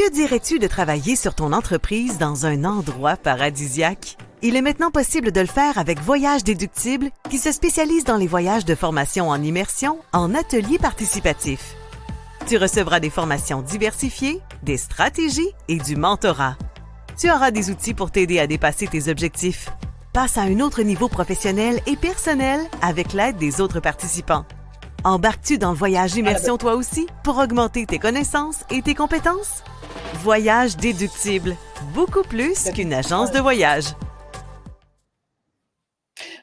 Que dirais-tu de travailler sur ton entreprise dans un endroit paradisiaque? Il est maintenant possible de le faire avec Voyage Déductible, qui se spécialise dans les voyages de formation en immersion en ateliers participatifs. Tu recevras des formations diversifiées, des stratégies et du mentorat. Tu auras des outils pour t'aider à dépasser tes objectifs. Passe à un autre niveau professionnel et personnel avec l'aide des autres participants. Embarques-tu dans le voyage immersion toi aussi pour augmenter tes connaissances et tes compétences? Voyage Déductible, beaucoup plus qu'une agence de voyage.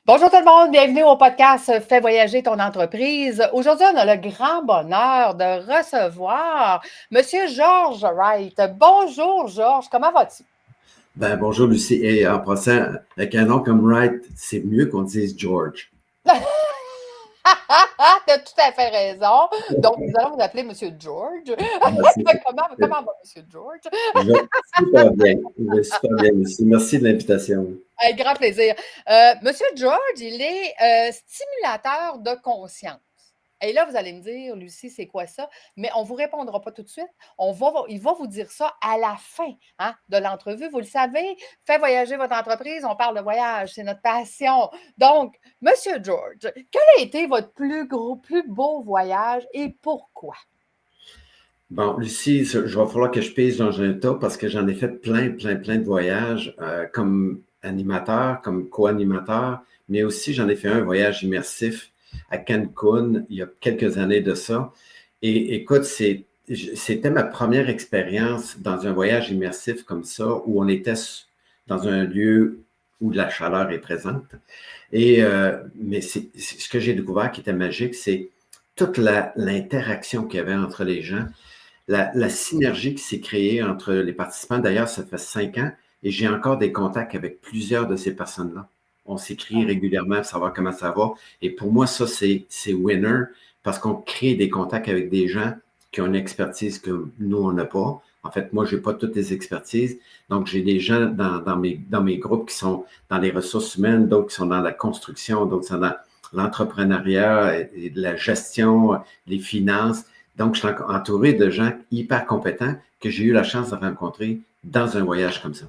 Bonjour tout le monde, bienvenue au podcast Fais voyager ton entreprise. Aujourd'hui, on a le grand bonheur de recevoir Monsieur George Wright. Bonjour George, comment vas-tu? Bonjour Lucie. Et en passant, avec un nom comme Wright, c'est mieux qu'on dise George. Tu as tout à fait raison. Donc, nous allons vous appeler Monsieur George. Comment va Monsieur George? Je vais super bien. Je vais super bien, Lucie. Merci de l'invitation. Avec grand plaisir. Monsieur George, il est stimulateur de conscience. Et là, vous allez me dire, Lucie, c'est quoi ça? Mais on ne vous répondra pas tout de suite. Il va vous dire ça à la fin de l'entrevue. Vous le savez, fait voyager votre entreprise, on parle de voyage, c'est notre passion. Donc, Monsieur George, quel a été votre plus beau voyage et pourquoi? Bon, Lucie, il va falloir que je pèse dans un tas parce que j'en ai fait plein de voyages comme animateur, comme co-animateur, mais aussi j'en ai fait un voyage immersif à Cancun il y a quelques années de ça. Et écoute, c'était ma première expérience dans un voyage immersif comme ça, où on était dans un lieu où la chaleur est présente. Mais ce que j'ai découvert qui était magique, c'est toute l'interaction qu'il y avait entre les gens, la synergie qui s'est créée entre les participants. D'ailleurs, ça fait 5 ans et j'ai encore des contacts avec plusieurs de ces personnes-là. On s'écrit régulièrement pour savoir comment ça va. Et pour moi, ça, c'est winner parce qu'on crée des contacts avec des gens qui ont une expertise que nous, on n'a pas. En fait, moi, je n'ai pas toutes les expertises. Donc, j'ai des gens dans mes groupes qui sont dans les ressources humaines, d'autres qui sont dans la construction, d'autres sont dans l'entrepreneuriat et de la gestion, les finances. Donc, je suis entouré de gens hyper compétents que j'ai eu la chance de rencontrer dans un voyage comme ça.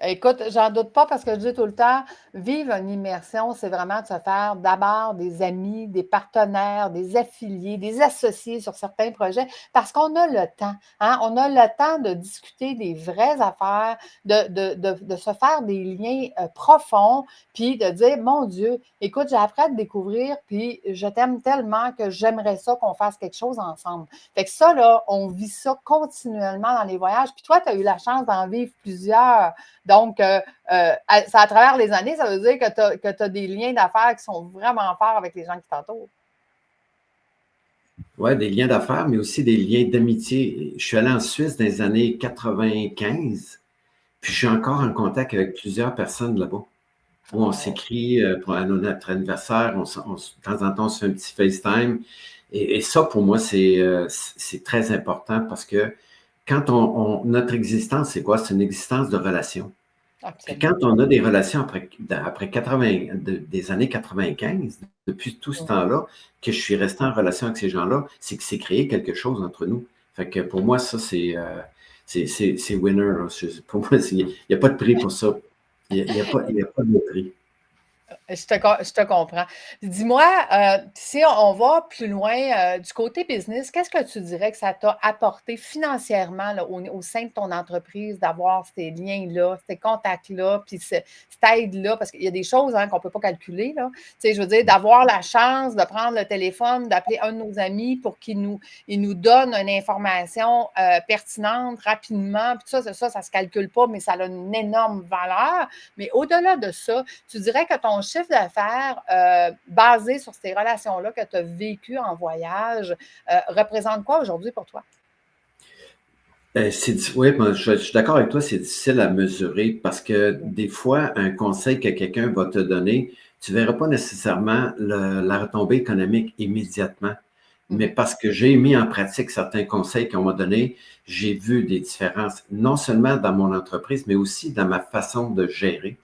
Écoute, j'en doute pas parce que je dis tout le temps, vivre une immersion, c'est vraiment de se faire d'abord des amis, des partenaires, des affiliés, des associés sur certains projets parce qu'on a le temps. On a le temps de discuter des vraies affaires, de se faire des liens profonds, puis de dire, mon Dieu, écoute, j'ai appris à te découvrir, puis je t'aime tellement que j'aimerais ça qu'on fasse quelque chose ensemble. Fait que ça, là, on vit ça continuellement dans les voyages. Puis toi, tu as eu la chance d'en vivre plusieurs. Donc, ça, à travers les années, ça veut dire que tu as des liens d'affaires qui sont vraiment forts avec les gens qui t'entourent. Oui, des liens d'affaires, mais aussi des liens d'amitié. Je suis allé en Suisse dans les années 95, puis je suis encore en contact avec plusieurs personnes là-bas, où on s'écrit pour notre anniversaire, de temps en temps, on se fait un petit FaceTime. Et ça, pour moi, c'est très important parce que quand notre existence, c'est quoi? C'est une existence de relations. Puis quand on a des relations après des années 95, depuis tout ce temps-là, que je suis resté en relation avec ces gens-là, c'est que c'est créé quelque chose entre nous. Fait que pour moi, ça, c'est winner. Là. Pour moi, il n'y a pas de prix pour ça. Il n'y a pas de prix. Je te comprends. Dis-moi, si on va plus loin du côté business, qu'est-ce que tu dirais que ça t'a apporté financièrement là, au sein de ton entreprise d'avoir ces liens-là, ces contacts-là, puis cette aide-là? Parce qu'il y a des choses qu'on ne peut pas calculer. Là. Tu sais, je veux dire, d'avoir la chance de prendre le téléphone, d'appeler un de nos amis pour qu'il nous donne une information pertinente rapidement. Puis ça ne se calcule pas, mais ça a une énorme valeur. Mais au-delà de ça, tu dirais que ton chiffre d'affaires basé sur ces relations-là que tu as vécues en voyage représente quoi aujourd'hui pour toi? Oui, je suis d'accord avec toi, c'est difficile à mesurer parce que des fois, un conseil que quelqu'un va te donner, tu ne verras pas nécessairement la retombée économique immédiatement. Mais parce que j'ai mis en pratique certains conseils qu'on m'a donnés, j'ai vu des différences, non seulement dans mon entreprise, mais aussi dans ma façon de gérer.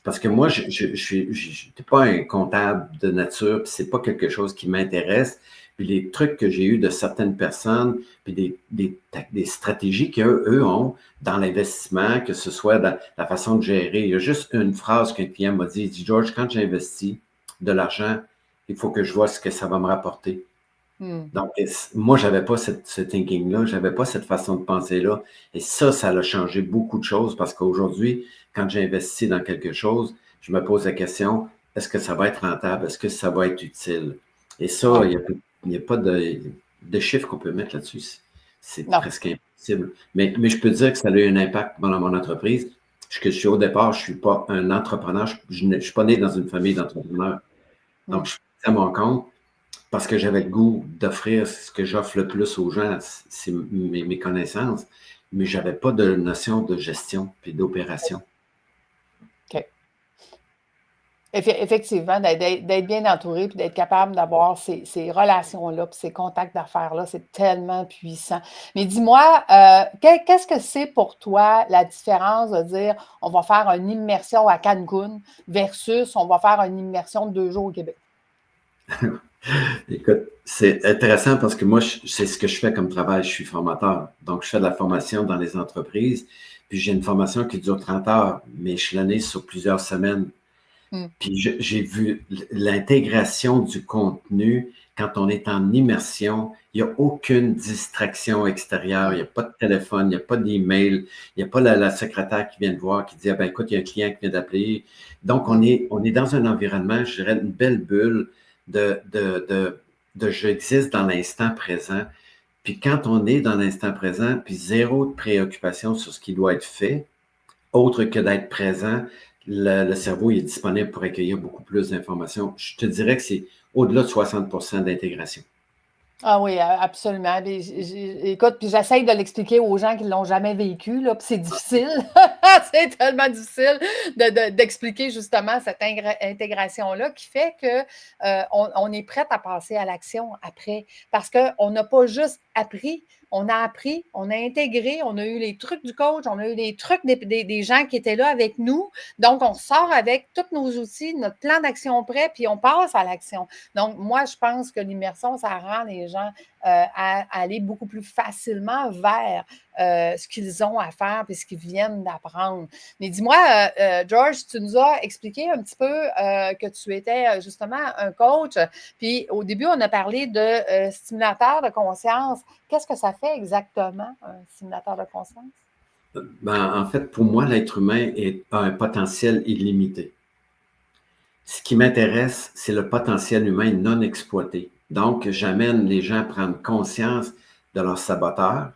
Parce que moi, je n'étais pas un comptable de nature, puis c'est pas quelque chose qui m'intéresse, puis les trucs que j'ai eus de certaines personnes, puis des stratégies qu'eux ont dans l'investissement, que ce soit dans la façon de gérer. Il y a juste une phrase qu'un client m'a dit, il dit, George, quand j'investis de l'argent, il faut que je vois ce que ça va me rapporter. Donc, moi, je n'avais pas ce thinking-là, je n'avais pas cette façon de penser-là. Et ça a changé beaucoup de choses parce qu'aujourd'hui, quand j'investis dans quelque chose, je me pose la question, est-ce que ça va être rentable? Est-ce que ça va être utile? Et ça, il n'y a pas de chiffre qu'on peut mettre là-dessus. C'est Non. presque impossible. Mais je peux dire que ça a eu un impact dans mon entreprise. Je suis au départ, je ne suis pas un entrepreneur. Je ne suis pas né dans une famille d'entrepreneurs. Donc, je suis à mon compte parce que j'avais le goût d'offrir ce que j'offre le plus aux gens, c'est mes connaissances, mais je n'avais pas de notion de gestion et d'opération. OK. Effectivement, d'être bien entouré puis d'être capable d'avoir ces relations-là puis ces contacts d'affaires-là, c'est tellement puissant. Mais dis-moi, qu'est-ce que c'est pour toi la différence de dire on va faire une immersion à Cancun versus on va faire une immersion de 2 jours au Québec? Écoute, c'est intéressant parce que moi, c'est ce que je fais comme travail. Je suis formateur. Donc, je fais de la formation dans les entreprises. Puis, j'ai une formation qui dure 30 heures, mais échelonnée sur plusieurs semaines. Puis, j'ai vu l'intégration du contenu quand on est en immersion. Il n'y a aucune distraction extérieure. Il n'y a pas de téléphone, il n'y a pas d'email. Il n'y a pas la secrétaire qui vient te voir, qui dit, ah ben, écoute, il y a un client qui vient d'appeler. Donc, on est dans un environnement, je dirais, une belle bulle de j'existe dans l'instant présent. Puis quand on est dans l'instant présent, puis zéro de préoccupation sur ce qui doit être fait, autre que d'être présent, le cerveau est disponible pour accueillir beaucoup plus d'informations. Je te dirais que c'est au-delà de 60% d'intégration. Ah oui, absolument. Écoute, puis j'essaye de l'expliquer aux gens qui ne l'ont jamais vécu, là, puis c'est difficile. C'est tellement difficile d'expliquer justement cette intégration-là qui fait qu'on est prête à passer à l'action après. Parce qu'on n'a pas juste appris, on a appris, on a intégré, on a eu les trucs du coach, on a eu les trucs des gens qui étaient là avec nous. Donc, on sort avec tous nos outils, notre plan d'action prêt, puis on passe à l'action. Donc, moi, je pense que l'immersion, ça rend les gens à aller beaucoup plus facilement vers ce qu'ils ont à faire et ce qu'ils viennent d'apprendre. Mais dis-moi, George, tu nous as expliqué un petit peu que tu étais justement un coach. Puis au début, on a parlé de stimulateur de conscience. Qu'est-ce que ça fait exactement, un stimulateur de conscience? Ben, en fait, pour moi, l'être humain a un potentiel illimité. Ce qui m'intéresse, c'est le potentiel humain non exploité. Donc, j'amène les gens à prendre conscience de leurs saboteurs,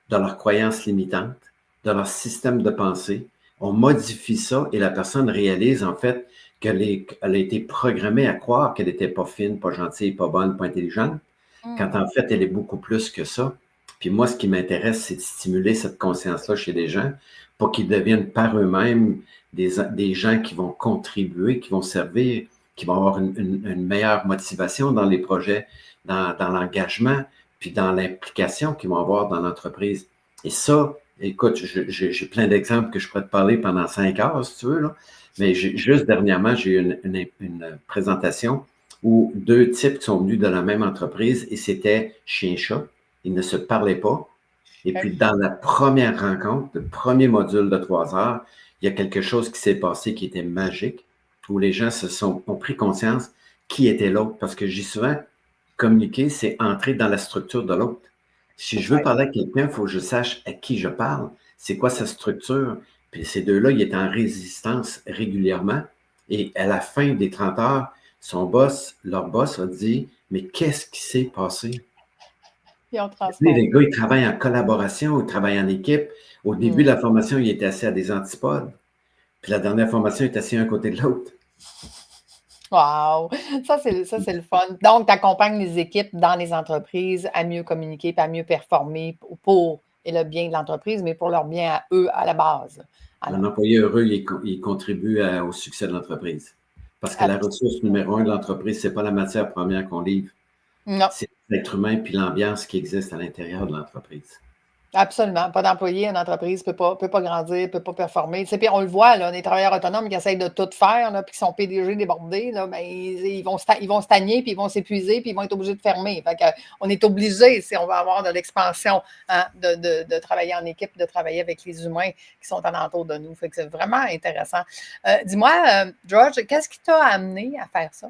de leurs croyances limitantes, de leur système de pensée. On modifie ça et la personne réalise en fait qu'elle a été programmée à croire qu'elle n'était pas fine, pas gentille, pas bonne, pas intelligente, quand en fait, elle est beaucoup plus que ça. Puis moi, ce qui m'intéresse, c'est de stimuler cette conscience-là chez les gens pour qu'ils deviennent par eux-mêmes des gens qui vont contribuer, qui vont servir, qui vont avoir une meilleure motivation dans les projets, dans l'engagement, puis dans l'implication qu'ils vont avoir dans l'entreprise. Et ça, écoute, j'ai plein d'exemples que je pourrais te parler pendant 5 heures, si tu veux, là. Mais juste dernièrement, j'ai eu une présentation où 2 types sont venus de la même entreprise et c'était chien-chat. Ils ne se parlaient pas. Et puis, dans la première rencontre, le premier module de 3 heures, il y a quelque chose qui s'est passé qui était magique, où les gens ont pris conscience qui était l'autre. Parce que j'ai souvent communiqué, c'est entrer dans la structure de l'autre. Si je veux parler à quelqu'un, il faut que je sache à qui je parle, c'est quoi sa structure. Puis ces deux-là, ils étaient en résistance régulièrement. Et à la fin des 30 heures, leur boss a dit, mais qu'est-ce qui s'est passé? Les gars, ils travaillent en collaboration, ils travaillent en équipe. Au début de la formation, ils étaient assis à des antipodes. Puis la dernière formation, ils étaient assis un côté de l'autre. Wow! Ça, c'est le fun. Donc, tu accompagnes les équipes dans les entreprises à mieux communiquer et à mieux performer pour le bien de l'entreprise, mais pour leur bien à eux à la base. Un employé heureux, il contribue au succès de l'entreprise. Parce que la ressource numéro 1 de l'entreprise, ce n'est pas la matière première qu'on livre. Non. C'est l'être humain puis l'ambiance qui existe à l'intérieur de l'entreprise. Absolument. Pas d'employé, une entreprise ne peut pas grandir, ne peut pas performer. Tu sais, puis on le voit, là, les travailleurs autonomes qui essayent de tout faire, là, puis qui sont PDG débordés, là, ben, ils vont stagner, puis ils vont s'épuiser, puis ils vont être obligés de fermer. Fait que, on est obligé, si on veut avoir de l'expansion, hein, de travailler en équipe, de travailler avec les humains qui sont alentour de nous. Fait que c'est vraiment intéressant. Dis-moi, George, qu'est-ce qui t'a amené à faire ça?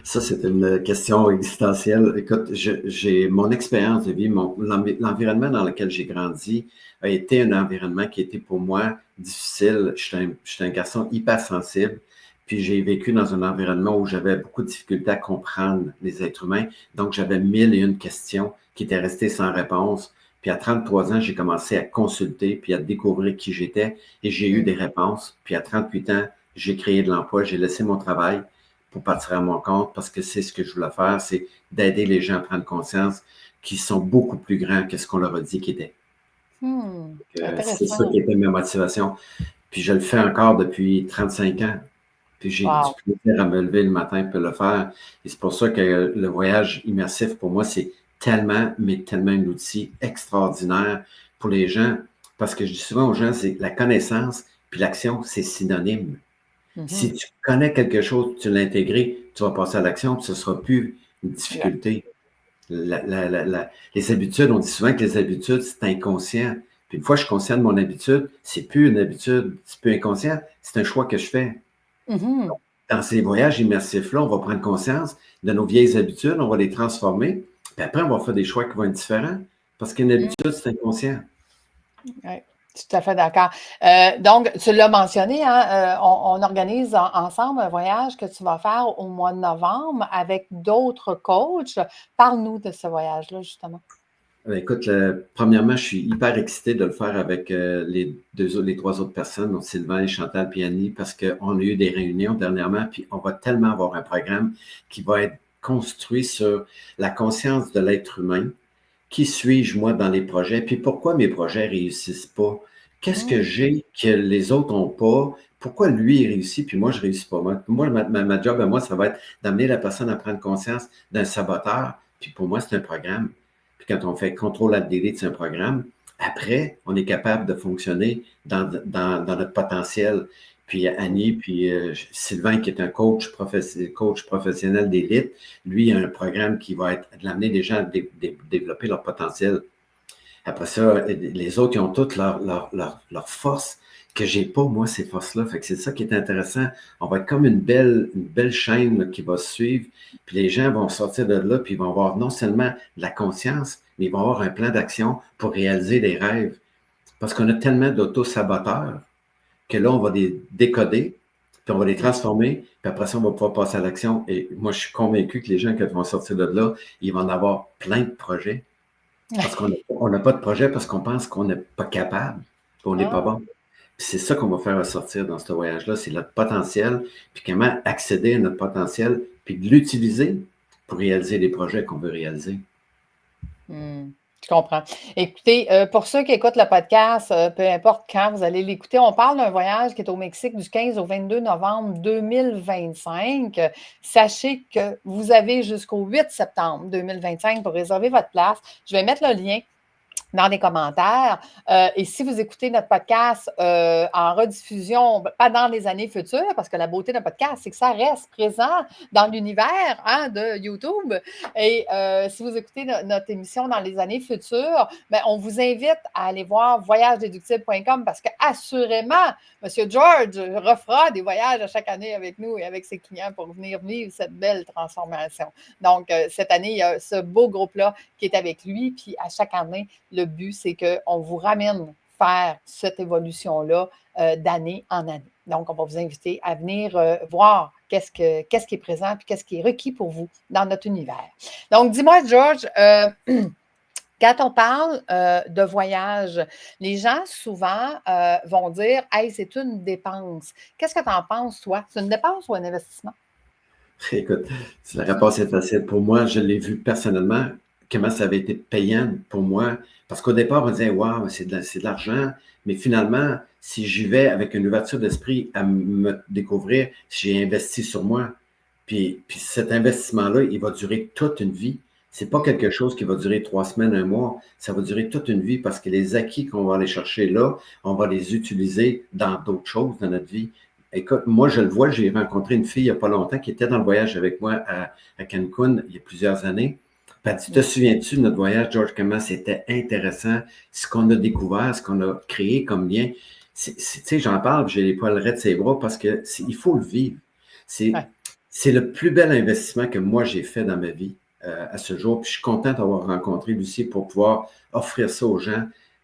Ça, c'est une question existentielle. Écoute, j'ai mon expérience de vie, l'environnement dans lequel j'ai grandi a été un environnement qui était pour moi difficile. Je suis un garçon hypersensible, puis j'ai vécu dans un environnement où j'avais beaucoup de difficultés à comprendre les êtres humains. Donc, j'avais 1001 questions qui étaient restées sans réponse. Puis à 33 ans, j'ai commencé à consulter puis à découvrir qui j'étais et j'ai eu des réponses. Puis à 38 ans, j'ai créé de l'emploi, j'ai laissé mon travail pour partir à mon compte parce que c'est ce que je voulais faire, c'est d'aider les gens à prendre conscience qu'ils sont beaucoup plus grands que ce qu'on leur a dit qu'ils étaient. C'est ça Intéressant. qui était ma motivation. Puis je le fais encore depuis 35 ans. Puis j'ai Wow. du plaisir à me lever le matin pour le faire. Et c'est pour ça que le voyage immersif, pour moi, c'est tellement, mais tellement un outil extraordinaire pour les gens. Parce que je dis souvent aux gens, c'est la connaissance puis l'action, c'est synonyme. Si tu connais quelque chose, tu l'as intégré, tu vas passer à l'action, puis ce ne sera plus une difficulté. Les habitudes, on dit souvent que les habitudes, c'est inconscient. Puis une fois que je suis conscient de mon habitude, c'est plus une habitude, c'est plus inconscient, c'est un choix que je fais. Dans ces voyages immersifs-là, on va prendre conscience de nos vieilles habitudes, on va les transformer, puis après, on va faire des choix qui vont être différents, parce qu'une habitude, c'est inconscient. Oui, tout à fait d'accord. Donc, tu l'as mentionné, hein, on organise ensemble un voyage que tu vas faire au mois de novembre avec d'autres coachs. Parle-nous de ce voyage-là, justement. Écoute, premièrement, je suis hyper excité de le faire avec les trois autres personnes, donc Sylvain, Chantal et Annie, parce qu'on a eu des réunions dernièrement, puis on va tellement avoir un programme qui va être construit sur la conscience de l'être humain. Qui suis-je, moi, dans les projets? Puis pourquoi mes projets ne réussissent pas? Qu'est-ce que j'ai que les autres n'ont pas? Pourquoi lui, il réussit, puis moi, je ne réussis pas? Moi, ma job à moi, ça va être d'amener la personne à prendre conscience d'un saboteur. Puis pour moi, c'est un programme. Puis quand on fait contrôle alt delete, c'est un programme. Après, on est capable de fonctionner dans notre potentiel. Puis Annie, puis Sylvain, qui est un coach professionnel d'élite, lui, il a un programme qui va être de l'amener des gens à développer leur potentiel. Après ça, les autres, ils ont toutes leurs forces que j'ai pas, moi, ces forces-là. Fait que c'est ça qui est intéressant. On va être comme une belle chaîne là, qui va se suivre. Puis les gens vont sortir de là, puis ils vont avoir non seulement de la conscience, mais ils vont avoir un plan d'action pour réaliser des rêves. Parce qu'on a tellement d'auto-saboteurs que là, on va les décoder, puis on va les transformer, puis après ça, on va pouvoir passer à l'action. Et moi, je suis convaincu que les gens qui vont sortir de là, ils vont en avoir plein de projets. Parce qu'on n'a pas de projet parce qu'on pense qu'on n'est pas capable, qu'on n'est pas bon. Puis c'est ça qu'on va faire ressortir dans ce voyage-là, c'est notre potentiel, puis comment accéder à notre potentiel, puis de l'utiliser pour réaliser les projets qu'on veut réaliser. Je comprends. Écoutez, pour ceux qui écoutent le podcast, peu importe quand vous allez l'écouter, on parle d'un voyage qui est au Mexique du 15 au 22 novembre 2025. Sachez que vous avez jusqu'au 8 septembre 2025 pour réserver votre place. Je vais mettre le lien dans les commentaires. Et si vous écoutez notre podcast en rediffusion, pas dans les années futures, parce que la beauté d'un podcast, c'est que ça reste présent dans l'univers de YouTube. Et si vous écoutez notre émission dans les années futures, ben, on vous invite à aller voir voyagedeductible.com parce qu'assurément, M. George refera des voyages à chaque année avec nous et avec ses clients pour venir vivre cette belle transformation. Donc, cette année, il y a ce beau groupe-là qui est avec lui. Puis à chaque année, le but, c'est qu'on vous ramène faire cette évolution-là d'année en année. Donc, on va vous inviter à venir voir qu'est-ce qui est présent et qu'est-ce qui est requis pour vous dans notre univers. Donc, dis-moi, George, quand on parle de voyage, les gens souvent vont dire « Hey, c'est une dépense ». Qu'est-ce que tu en penses, toi? C'est une dépense ou un investissement? Écoute, la réponse est facile. Pour moi, je l'ai vu personnellement, comment ça avait été payant pour moi. Parce qu'au départ, on disait, waouh, c'est de l'argent. Mais finalement, si j'y vais avec une ouverture d'esprit à me découvrir, j'ai investi sur moi. Puis cet investissement-là, il va durer toute une vie. C'est pas quelque chose qui va durer 3 semaines, un mois. Ça va durer toute une vie parce que les acquis qu'on va aller chercher là, on va les utiliser dans d'autres choses dans notre vie. Écoute, moi, je le vois, j'ai rencontré une fille il n'y a pas longtemps qui était dans le voyage avec moi à Cancun il y a plusieurs années. Puis elle dit, te souviens-tu de notre voyage, George, comment c'était intéressant, ce qu'on a découvert, ce qu'on a créé comme lien. Tu sais, j'en parle, j'ai les poils de ses bras parce que il faut le vivre. C'est Ouais. c'est le plus bel investissement que moi j'ai fait dans ma vie à ce jour. Puis je suis content d'avoir rencontré Lucie pour pouvoir offrir ça aux gens,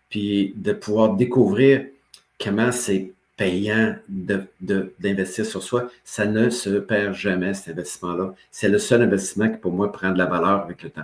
puis de pouvoir découvrir comment c'est payant d'investir sur soi. Ça ne se perd jamais, cet investissement-là. C'est le seul investissement qui, pour moi, prend de la valeur avec le temps.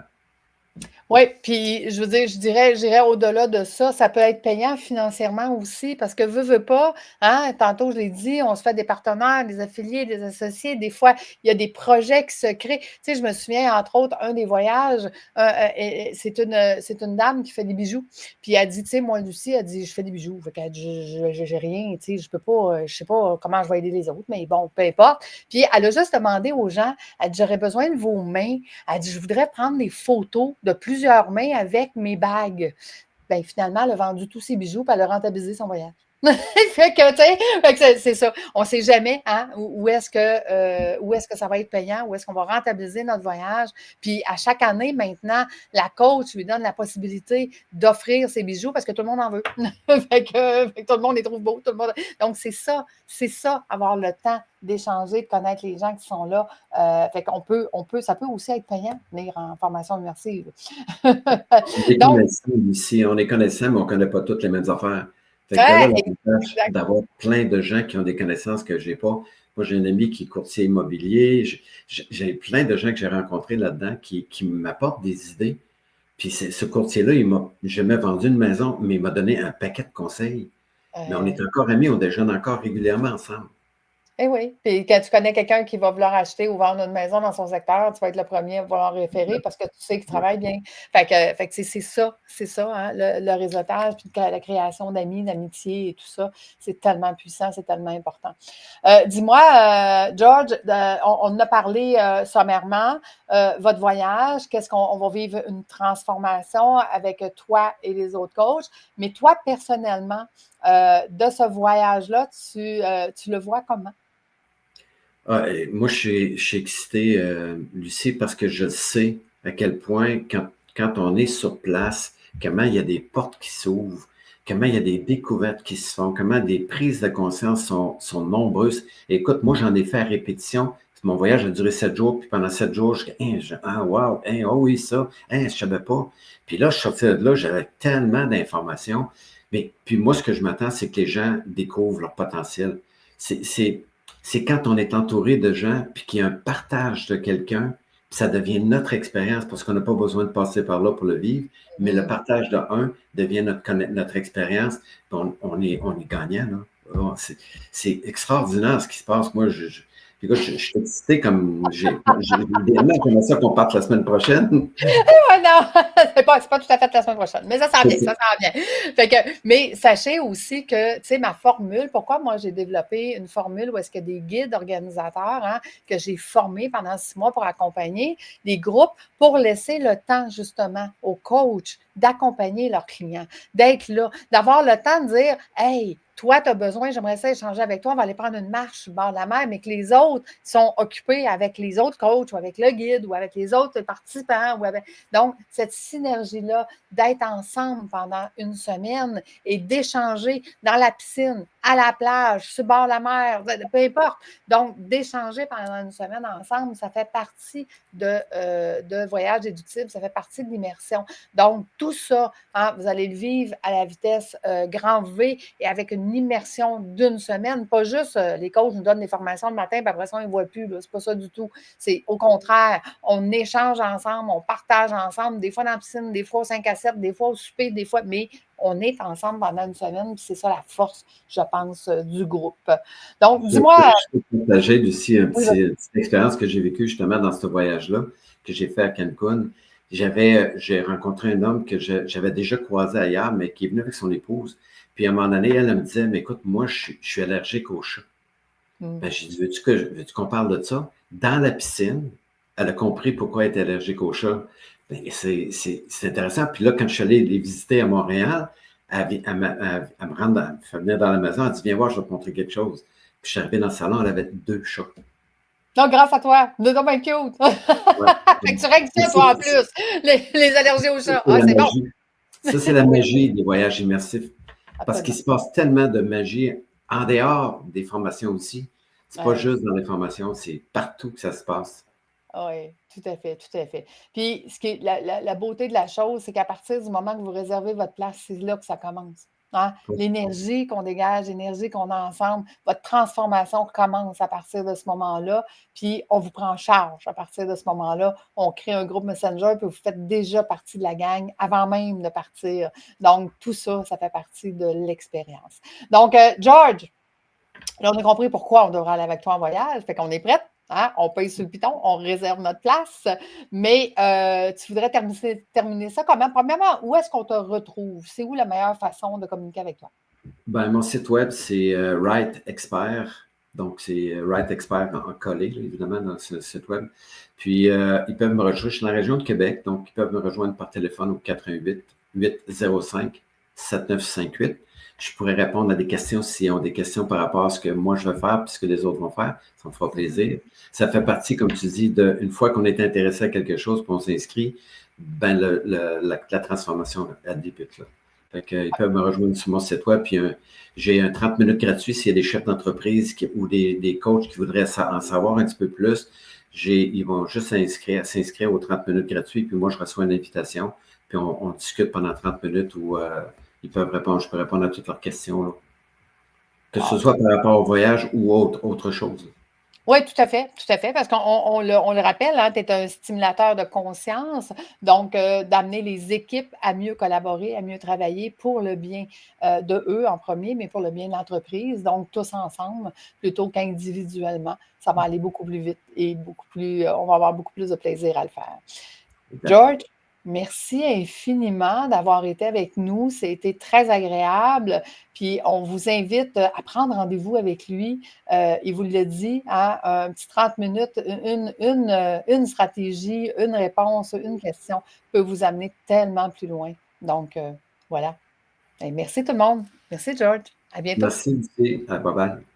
Oui, puis je veux dire, j'irais au-delà de ça. Ça peut être payant financièrement aussi parce que veut pas, hein, tantôt je l'ai dit, on se fait des partenaires, des affiliés, des associés. Des fois, il y a des projets qui se créent. Tu sais, je me souviens, entre autres, un des voyages, c'est une dame qui fait des bijoux. Puis elle dit, tu sais, moi, Lucie, elle dit, je fais des bijoux. Fait qu'elle dit, j'ai rien, tu sais, je peux pas, je sais pas comment je vais aider les autres, mais bon, peu importe. Puis elle a juste demandé aux gens, elle dit, j'aurais besoin de vos mains. Elle dit, je voudrais prendre des photos de plusieurs mains avec mes bagues. Bien, finalement, elle a vendu tous ses bijoux et elle a rentabilisé son voyage. fait que, tu sais, c'est ça. On ne sait jamais hein, où est-ce que ça va être payant, où est-ce qu'on va rentabiliser notre voyage. Puis à chaque année, maintenant, la coach lui donne la possibilité d'offrir ses bijoux parce que tout le monde en veut. fait que tout le monde les trouve beaux. Tout le monde... Donc, c'est ça, avoir le temps d'échanger, de connaître les gens qui sont là. Fait qu'on ça peut aussi être payant, venir en formation immersive. Donc, On est connaissants, mais on ne connaît pas toutes les mêmes affaires. Fait que là, ouais, l'avantage exact. d'avoir plein de gens qui ont des connaissances que je n'ai pas. Moi, j'ai un ami qui est courtier immobilier. J'ai plein de gens que j'ai rencontrés là-dedans qui m'apportent des idées. Puis ce courtier-là, il m'a jamais vendu une maison, mais il m'a donné un paquet de conseils. Mais on est encore amis, on déjeune encore régulièrement ensemble. Eh oui. Puis quand tu connais quelqu'un qui va vouloir acheter ou vendre une maison dans son secteur, tu vas être le premier à vouloir référer parce que tu sais qu'il travaille bien. Fait que c'est ça, hein, le réseautage, puis la création d'amis, d'amitié et tout ça, c'est tellement puissant, c'est tellement important. Dis-moi, George, on en a parlé sommairement, votre voyage, qu'est-ce qu'on va vivre une transformation avec toi et les autres coachs, mais toi, personnellement, de ce voyage-là, tu le vois comment? Moi, je suis excité, Lucie, parce que je sais à quel point, quand on est sur place, comment il y a des portes qui s'ouvrent, comment il y a des découvertes qui se font, comment des prises de conscience sont nombreuses. Écoute, moi, j'en ai fait à répétition. Mon voyage a duré 7 jours, puis pendant 7 jours, je dis, ah, wow, oh oui, ça, je ne savais pas. Puis là, je suis sorti de là, j'avais tellement d'informations. Mais puis moi, ce que je m'attends, c'est que les gens découvrent leur potentiel. C'est quand on est entouré de gens, puis qu'il y a un partage de quelqu'un, puis ça devient notre expérience, parce qu'on n'a pas besoin de passer par là pour le vivre, mais le partage de un devient notre expérience, puis on est gagnant, là. C'est extraordinaire ce qui se passe. Moi, écoute, je suis excité comme idéalement, j'aimerais ça qu'on parte la semaine prochaine. Non, c'est pas tout à fait la semaine prochaine, mais ça s'en vient, ça s'en vient. Fait que, mais sachez aussi que, tu sais, ma formule, pourquoi moi j'ai développé une formule où est-ce qu'il y a des guides organisateurs hein, que j'ai formés pendant 6 mois pour accompagner des groupes pour laisser le temps justement aux coachs d'accompagner leurs clients, d'être là, d'avoir le temps de dire, hey, toi, tu as besoin, j'aimerais ça échanger avec toi, on va aller prendre une marche sur le bord de la mer, mais que les autres sont occupés avec les autres coachs ou avec le guide ou avec les autres participants. Donc, cette synergie-là, d'être ensemble pendant une semaine et d'échanger dans la piscine, à la plage, sur le bord de la mer, peu importe. Donc, d'échanger pendant une semaine ensemble, ça fait partie de voyage déductible, ça fait partie de l'immersion. Donc, tout ça, hein, vous allez le vivre à la vitesse grand V et avec une immersion d'une semaine. Pas juste les coachs nous donnent des formations le matin, puis après ça, on ne les voit plus. C'est pas ça du tout. C'est au contraire, on échange ensemble, on partage ensemble, des fois dans la piscine, des fois au 5 à 7, des fois au souper, des fois, mais on est ensemble pendant une semaine, puis c'est ça la force, je pense, du groupe. Donc, dis-moi. Je peux partager aussi une Oui, petite expérience que j'ai vécue justement dans ce voyage-là, que j'ai fait à Cancun. J'ai rencontré un homme que j'avais déjà croisé ailleurs, mais qui est venu avec son épouse. Puis à un moment donné, elle me disait, mais écoute, moi, je suis allergique aux chats. Ben, j'ai dit, veux-tu qu'on parle de ça? Dans la piscine, elle a compris pourquoi elle était allergique aux chats. Ben, c'est intéressant. Puis là, quand je suis allé les visiter à Montréal, elle me rendre, elle me fait venir dans la maison, elle dit, viens voir, je vais te montrer quelque chose. Puis je suis arrivé dans le salon, elle avait 2 chats. Non, grâce à toi. De donc bien cute. Ouais. Fait que tu règles Mais ça, toi, en plus. Les allergies aux ça, chats. c'est Ah, la c'est bon. magie. Ça, c'est la magie des voyages immersifs. Parce qu'il Absolument. se passe tellement de magie en dehors des formations aussi. C'est pas Ouais. juste dans les formations, c'est partout que ça se passe. Oui, tout à fait, tout à fait. Puis, ce qui est la beauté de la chose, c'est qu'à partir du moment que vous réservez votre place, c'est là que ça commence. Hein? L'énergie qu'on dégage, l'énergie qu'on a ensemble, votre transformation commence à partir de ce moment-là. Puis, on vous prend en charge à partir de ce moment-là. On crée un groupe Messenger, puis vous faites déjà partie de la gang avant même de partir. Donc, tout ça, ça fait partie de l'expérience. Donc, George, là, on a compris pourquoi on devrait aller avec toi en voyage. Fait qu'on est prête. Hein? On paye sur le piton, on réserve notre place. Mais tu voudrais terminer ça comment? Premièrement, où est-ce qu'on te retrouve? C'est où la meilleure façon de communiquer avec toi? Ben, mon site web, c'est Write Expert. Donc, c'est Write Expert en collé, là, évidemment, dans ce site web. Puis, ils peuvent me rejoindre. Je suis dans la région de Québec, donc ils peuvent me rejoindre par téléphone au 88 805 7958. Je pourrais répondre à des questions s'ils ont des questions par rapport à ce que moi je vais faire puis ce que les autres vont faire. Ça me fera plaisir. Ça fait partie, comme tu dis, une fois qu'on est intéressé à quelque chose puis on s'inscrit, ben la transformation, elle débute là. Fait que, ils peuvent me rejoindre sur mon site web. Puis j'ai un 30 minutes gratuit s'il y a des chefs d'entreprise ou des coachs qui voudraient en savoir un petit peu plus. Ils vont juste s'inscrire aux 30 minutes gratuits. Puis moi, je reçois une invitation. Puis on discute pendant 30 minutes où ils peuvent répondre. Je peux répondre à toutes leurs questions, là. Que ce soit par rapport au voyage ou autre chose. Oui, tout à fait, parce qu'on le rappelle, hein, tu es un stimulateur de conscience, donc d'amener les équipes à mieux collaborer, à mieux travailler pour le bien de eux en premier, mais pour le bien de l'entreprise, donc tous ensemble plutôt qu'individuellement. Ça va aller beaucoup plus vite et on va avoir beaucoup plus de plaisir à le faire. George, merci infiniment d'avoir été avec nous. C'était très agréable. Puis on vous invite à prendre rendez-vous avec lui. Il vous l'a dit, hein, un petit 30 minutes, une stratégie, une réponse, une question peut vous amener tellement plus loin. Donc, voilà. Et merci tout le monde. Merci, George. À bientôt. Merci, bye bye.